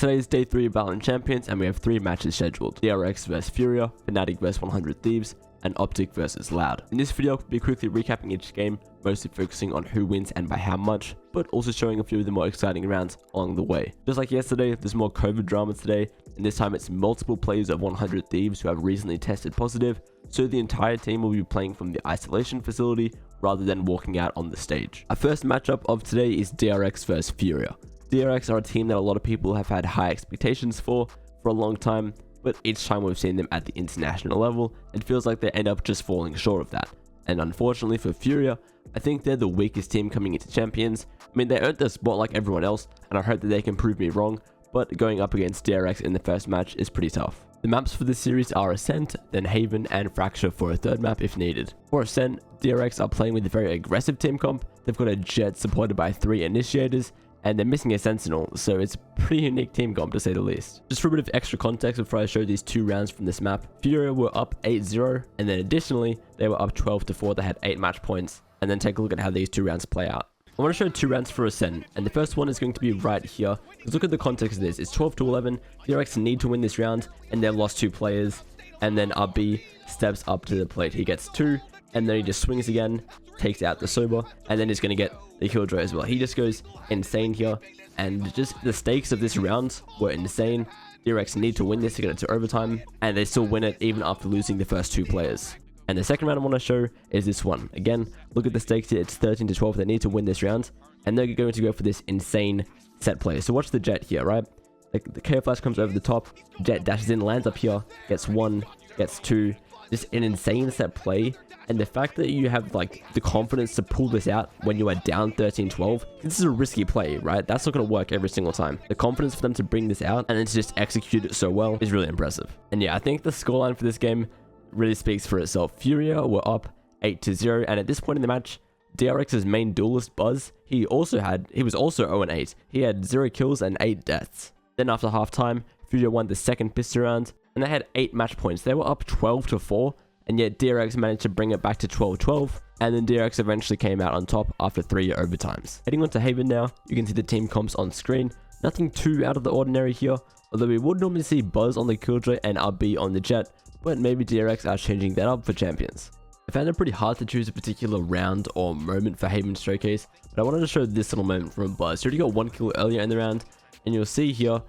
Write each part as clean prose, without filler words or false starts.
Today is day 3 of Valorant Champions, and we have 3 matches scheduled: DRX vs FURIA, FNATIC vs 100 Thieves, and Optic vs Loud. In this video, we'll be quickly recapping each game, mostly focusing on who wins and by how much, but also showing a few of the more exciting rounds along the way. Just like yesterday, there's more COVID drama today, and this time it's multiple players of 100 Thieves who have recently tested positive, so the entire team will be playing from the isolation facility rather than walking out on the stage. Our first matchup of today is DRX vs FURIA. DRX are a team that a lot of people have had high expectations for a long time, but each time we've seen them at the international level, it feels like they end up just falling short of that. And unfortunately for FURIA, I think they're the weakest team coming into Champions. I mean, they earned their spot like everyone else, and I hope that they can prove me wrong, but going up against DRX in the first match is pretty tough. The maps for this series are Ascent, then Haven, and Fracture for a third map if needed. For Ascent, DRX are playing with a very aggressive team comp. They've got a Jet supported by 3 initiators, and they're missing a Sentinel, so it's a pretty unique team comp to say the least. Just for a bit of extra context before I show these 2 rounds from this map, FURIA were up 8-0, and then additionally, they were up 12-4, they had 8 match points, and then take a look at how these 2 rounds play out. I want to show 2 rounds for Ascent, and the first one is going to be right here, because look at the context of this. It's 12-11, DRX need to win this round, and they've lost 2 players, and then RB steps up to the plate. He gets 2, and then he just swings again, takes out the Sober, and then he's going to get the Killjoy as well. He just goes insane here, and just the stakes of this round were insane. DRX need to win this to get it to overtime, and they still win it even after losing the first 2 players. And the second round I want to show is this one. Again, look at the stakes here. It's 13-12. They need to win this round, and they're going to go for this insane set play. So watch the Jet here, right? The KO flash comes over the top. Jet dashes in, lands up here, gets 1, gets 2. Just an insane set play. And the fact that you have like the confidence to pull this out when you are down 13-12, this is a risky play, right? That's not going to work every single time. The confidence for them to bring this out and then to just execute it so well is really impressive. And yeah, I think the scoreline for this game really speaks for itself. FURIA were up 8-0, and at this point in the match, DRX's main duelist Buzz, he was also 0-8. He had 0 kills and 8 deaths. Then after halftime, FURIA won the second pistol round, and they had 8 match points. They were up 12-4. And yet DRX managed to bring it back to 12-12, and then DRX eventually came out on top after 3 overtimes. Heading on to Haven now, you can see the team comps on screen. Nothing too out of the ordinary here, although we would normally see Buzz on the Killjoy and RB on the Jet, but maybe DRX are changing that up for Champions. I found it pretty hard to choose a particular round or moment for Haven's showcase, but I wanted to show this little moment from Buzz. He already got 1 kill earlier in the round, and you'll see here,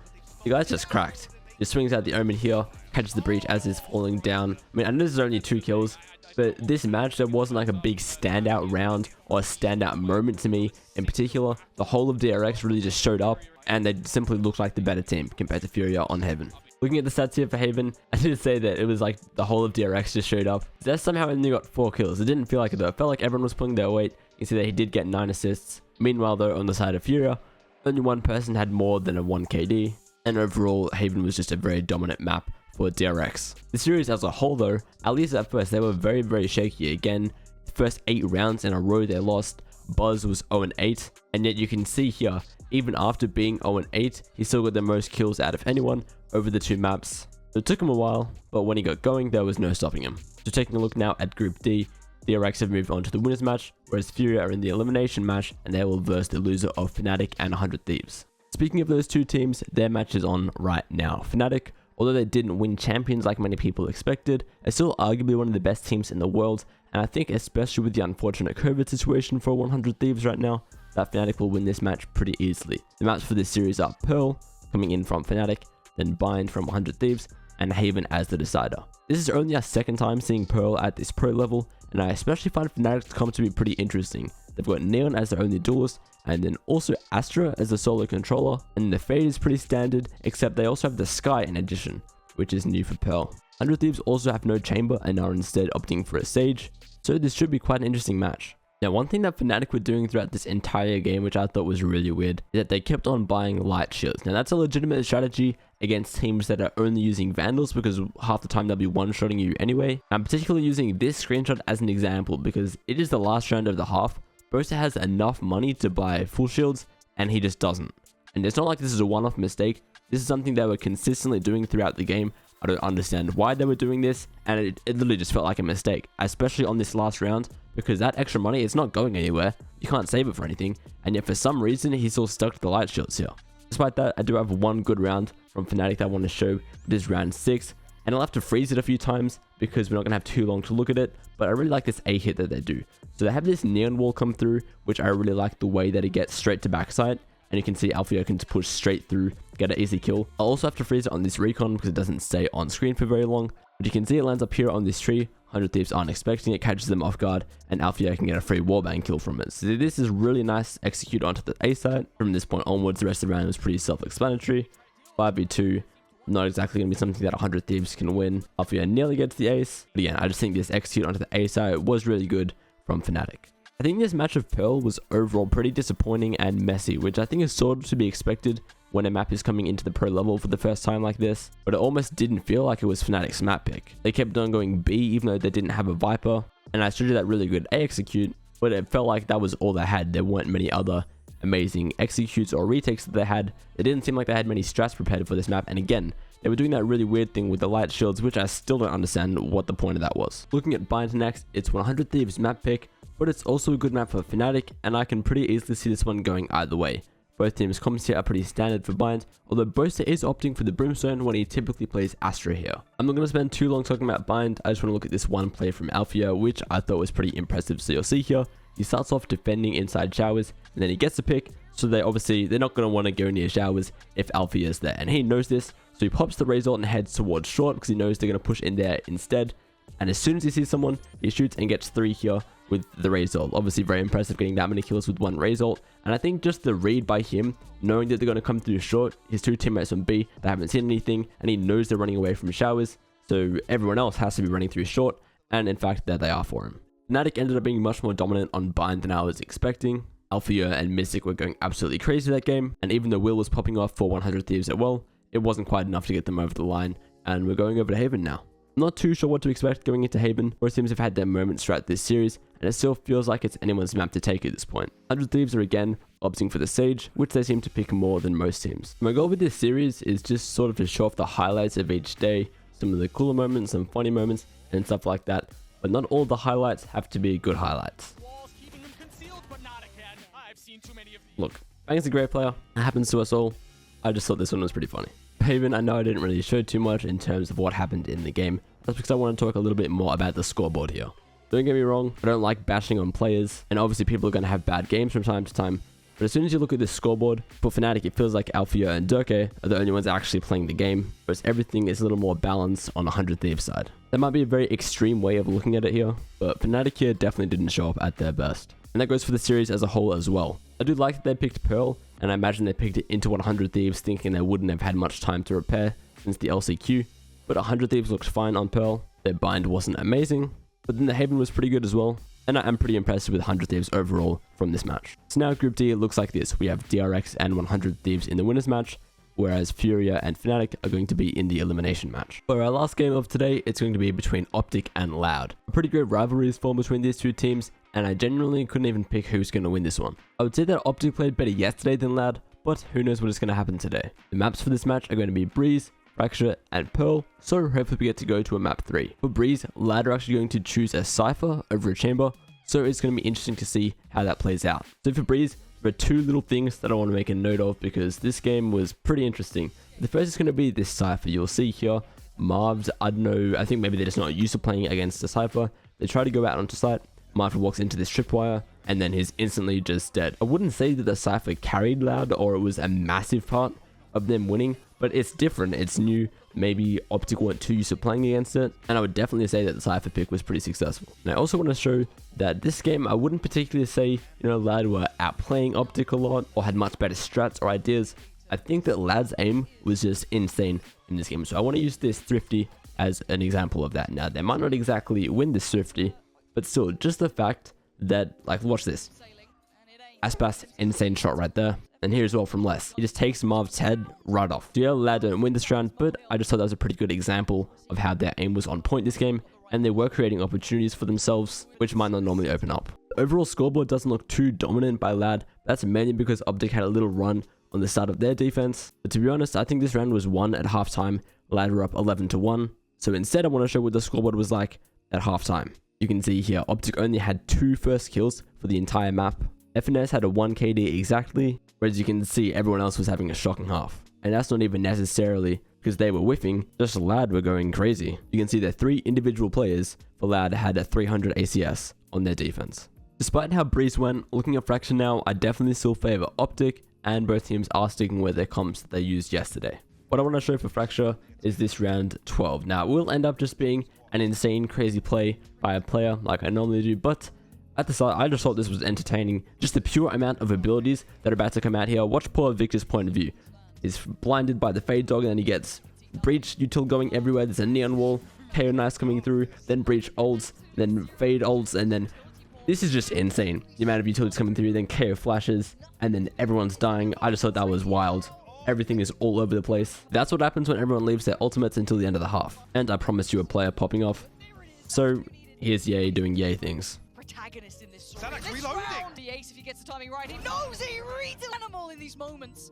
the guy's just cracked. He swings out the Omen here, catches the breach as it's falling down. I mean, I know this is only 2 kills, but this match, there wasn't like a big standout round or a standout moment to me in particular. The whole of DRX really just showed up, and they simply looked like the better team compared to FURIA on Haven. Looking at the stats here for Haven, I did say that it was like the whole of DRX just showed up. They somehow only got 4 kills. It didn't feel like it though. It felt like everyone was pulling their weight. You can see that he did get 9 assists. Meanwhile though, on the side of FURIA, only 1 person had more than a 1 KD. And overall, Haven was just a very dominant map for DRX. The series as a whole though, at least at first, they were very, very shaky. Again, the first 8 rounds in a row they lost. Buzz was 0-8, and yet you can see here, even after being 0-8, he still got the most kills out of anyone over the 2 maps. So it took him a while, but when he got going, there was no stopping him. So taking a look now at Group D, DRX have moved on to the winners match, whereas FURIA are in the elimination match, and they will verse the loser of FNATIC and 100 Thieves. Speaking of those 2 teams, their match is on right now. FNATIC, although they didn't win Champions like many people expected, are still arguably one of the best teams in the world, and I think especially with the unfortunate COVID situation for 100 Thieves right now, that FNATIC will win this match pretty easily. The maps for this series are Pearl, coming in from FNATIC, then Bind from 100 Thieves, and Haven as the decider. This is only our 2nd time seeing Pearl at this pro level, and I especially find FNATIC's comp to be pretty interesting. They've got Neon as their only duelist, and then also Astra as a solo controller, and the Fade is pretty standard, except they also have the Sky in addition, which is new for Pearl. 100 Thieves also have no chamber and are instead opting for a Sage, so this should be quite an interesting match. Now, one thing that FNATIC were doing throughout this entire game, which I thought was really weird, is that they kept on buying light shields. Now, that's a legitimate strategy against teams that are only using Vandals, because half the time they'll be one-shotting you anyway. I'm particularly using this screenshot as an example, because it is the last round of the half. Boaster has enough money to buy full shields, and he just doesn't. And it's not like this is a one-off mistake. This is something they were consistently doing throughout the game. I don't understand why they were doing this, and it literally just felt like a mistake, especially on this last round, because that extra money, it's not going anywhere. You can't save it for anything, and yet for some reason, he's still stuck to the light shields here. Despite that, I do have one good round from FNATIC that I want to show. It is round 6, and I'll have to freeze it a few times because we're not going to have too long to look at it, but I really like this A hit that they do. So they have this neon wall come through, which I really like the way that it gets straight to backside, and you can see FURIA can push straight through, get an easy kill. I'll also have to freeze it on this recon because it doesn't stay on screen for very long, but you can see it lands up here on this tree. 100 Thieves aren't expecting it, catches them off guard, and FURIA can get a free wallbang kill from it. So this is really nice, execute onto the A side. From this point onwards, the rest of the round was pretty self-explanatory. 5v2, not exactly going to be something that 100 Thieves can win. FURIA nearly gets the ace, but again, I just think this execute onto the A side was really good from FNATIC. I think this match of Pearl was overall pretty disappointing and messy, which I think is sort of to be expected when a map is coming into the pro level for the first time like this, but it almost didn't feel like it was FNATIC's map pick. They kept on going B even though they didn't have a Viper, and I showed you that really good A execute, but it felt like that was all they had. There weren't many other amazing executes or retakes that they had. It didn't seem like they had many strats prepared for this map, and again, they were doing that really weird thing with the light shields, which I still don't understand what the point of that was. Looking at Bind next, it's 100 Thieves map pick, but it's also a good map for FNATIC, and I can pretty easily see this one going either way. Both teams' comps here are pretty standard for Bind, although Boaster is opting for the Brimstone when he typically plays Astra here. I'm not going to spend too long talking about Bind, I just want to look at this one play from FURIA, which I thought was pretty impressive. So you'll see here, he starts off defending inside showers, and then he gets a pick, so they're not going to want to go near showers if FURIA is there, and he knows this, so he pops the Razor and heads towards short because he knows they're going to push in there instead. And as soon as he sees someone, he shoots and gets 3 here with the Razor. Obviously very impressive getting that many kills with one Razor. And I think just the read by him, knowing that they're going to come through short, his 2 teammates on B, they haven't seen anything, and he knows they're running away from showers, so everyone else has to be running through short, and in fact there they are for him. FNATIC ended up being much more dominant on Bind than I was expecting. FURIA and Mystic were going absolutely crazy that game, and even though Will was popping off for 100 Thieves as well, it wasn't quite enough to get them over the line, and we're going over to Haven now. I'm not too sure what to expect going into Haven. Both teams have had their moments throughout this series, and it still feels like it's anyone's map to take at this point. 100 Thieves are again opting for the Sage, which they seem to pick more than most teams. My goal with this series is just sort of to show off the highlights of each day, some of the cooler moments, some funny moments, and stuff like that, but not all the highlights have to be good highlights. Look, Bang's a great player, it happens to us all. I just thought this one was pretty funny. Haven, I know I didn't really show too much in terms of what happened in the game. That's because I want to talk a little bit more about the scoreboard here. Don't get me wrong, I don't like bashing on players, and obviously people are going to have bad games from time to time, but as soon as you look at this scoreboard, for FNATIC it feels like FURIA and Durke are the only ones actually playing the game, whereas everything is a little more balanced on 100 Thieves side. That might be a very extreme way of looking at it here, but FNATIC here definitely didn't show up at their best. And that goes for the series as a whole as well. I do like that they picked Pearl, and I imagine they picked it into 100 Thieves thinking they wouldn't have had much time to repair since the LCQ, but 100 Thieves looked fine on Pearl. Their Bind wasn't amazing, but then the Haven was pretty good as well, and I am pretty impressed with 100 Thieves overall from this match. So now Group D looks like this. We have DRX and 100 Thieves in the winners match, whereas FURIA and FNATIC are going to be in the elimination match. For our last game of today, it's going to be between Optic and Loud. A pretty great rivalry is formed between these two teams, and I genuinely couldn't even pick who's going to win this one. I would say that Optic played better yesterday than Loud, but who knows what is going to happen today. The maps for this match are going to be Breeze, Fracture, and Pearl, so hopefully we get to go to a map 3. For Breeze, Loud are actually going to choose a Cypher over a Chamber, so it's going to be interesting to see how that plays out. So for Breeze, there are 2 little things that I want to make a note of because this game was pretty interesting. The first is going to be this Cypher. You'll see here, Marvs, I don't know, I think maybe they're just not used to playing against a Cypher. They try to go out onto site, Marv walks into this tripwire, and then he's instantly just dead. I wouldn't say that the Cypher carried Loud or it was a massive part of them winning, but it's different, it's new. Maybe Optic weren't too used to playing against it, and I would definitely say that the Cypher pick was pretty successful. And I also want to show that this game, I wouldn't particularly say, Loud were outplaying Optic a lot or had much better strats or ideas. I think that Loud's aim was just insane in this game, so I want to use this Thrifty as an example of that. Now, they might not exactly win this Thrifty, but still, just the fact that, like, watch this. Aspas, insane shot right there. And here as well from Les. He just takes Marv's head right off. So yeah, Loud don't win this round, but I just thought that was a pretty good example of how their aim was on point this game, and they were creating opportunities for themselves, which might not normally open up. The overall scoreboard doesn't look too dominant by Loud. That's mainly because Optic had a little run on the start of their defense. But to be honest, I think this round was won at halftime. Loud were up 11-1. So instead, I want to show what the scoreboard was like at halftime. You can see here, Optic only had 2 first kills for the entire map. FNS had a 1 KD exactly, whereas you can see everyone else was having a shocking half. And that's not even necessarily because they were whiffing, just Loud were going crazy. You can see that 3 individual players for Loud had a 300 ACS on their defense. Despite how Breeze went, looking at Fracture now, I definitely still favor Optic, and both teams are sticking with their comps that they used yesterday. What I want to show for Fracture is this round 12. Now, it will end up just being an insane, crazy play by a player like I normally do, but at the start, I just thought this was entertaining. Just the pure amount of abilities that are about to come out here. Watch poor Victor's point of view. He's blinded by the Fade Dog, and then he gets Breach Util going everywhere. There's a Neon Wall, KO Nice coming through, then Breach ults, then Fade ults, and then this is just insane. The amount of utilities coming through, then KO flashes, and then everyone's dying. I just thought that was wild. Everything is all over the place. That's what happens when everyone leaves their ultimates until the end of the half. And I promised you a player popping off. So here's Ye doing Ye things. Protagonist in this story. This round, the ace, if he gets the timing right, he knows he reads an animal in these moments.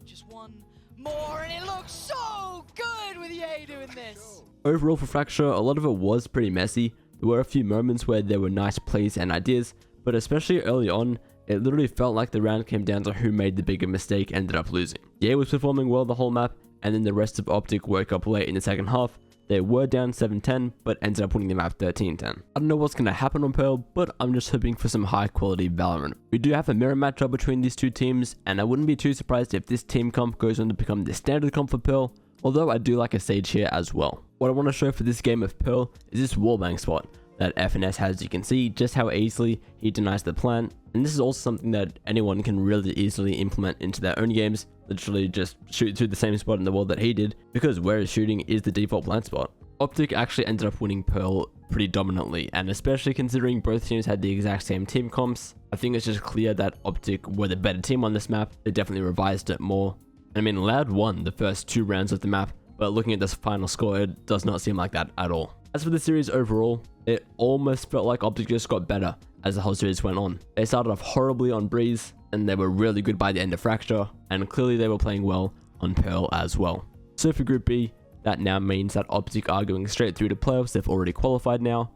Just one more, and it looks so good with Ye doing this. Overall for Fracture, a lot of it was pretty messy. There were a few moments where there were nice plays and ideas, but especially early on, it literally felt like the round came down to who made the bigger mistake and ended up losing. Ye was performing well the whole map, and then the rest of Optic woke up late in the second half. They were down 7-10, but ended up winning the map 13-10. I don't know what's going to happen on Pearl, but I'm just hoping for some high quality Valorant. We do have a mirror matchup between these two teams, and I wouldn't be too surprised if this team comp goes on to become the standard comp for Pearl, although I do like a Sage here as well. What I want to show for this game of Pearl is this wallbang spot that FNS has. You can see just how easily he denies the plant, and this is also something that anyone can really easily implement into their own games. Literally just shoot through the same spot in the wall that he did, because where he's shooting is the default plant spot. Optic actually ended up winning Pearl pretty dominantly, and especially considering both teams had the exact same team comps, I think it's just clear that Optic were the better team on this map. They definitely revised it more. I mean, Loud won the first 2 rounds of the map, but looking at this final score, it does not seem like that at all. As for the series overall, it almost felt like Optic just got better as the whole series went on. They started off horribly on Breeze, and they were really good by the end of Fracture, and clearly they were playing well on Pearl as well. So for Group B, that now means that Optic are going straight through to playoffs. They've already qualified now,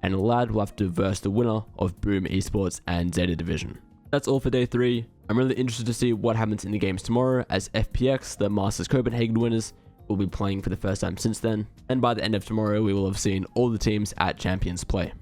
and Loud will have to verse the winner of Boom Esports and Zeta Division. That's all for day 3. I'm really interested to see what happens in the games tomorrow, as FPX, the Masters Copenhagen winners, will be playing for the first time since then, and by the end of tomorrow we will have seen all the teams at Champions play.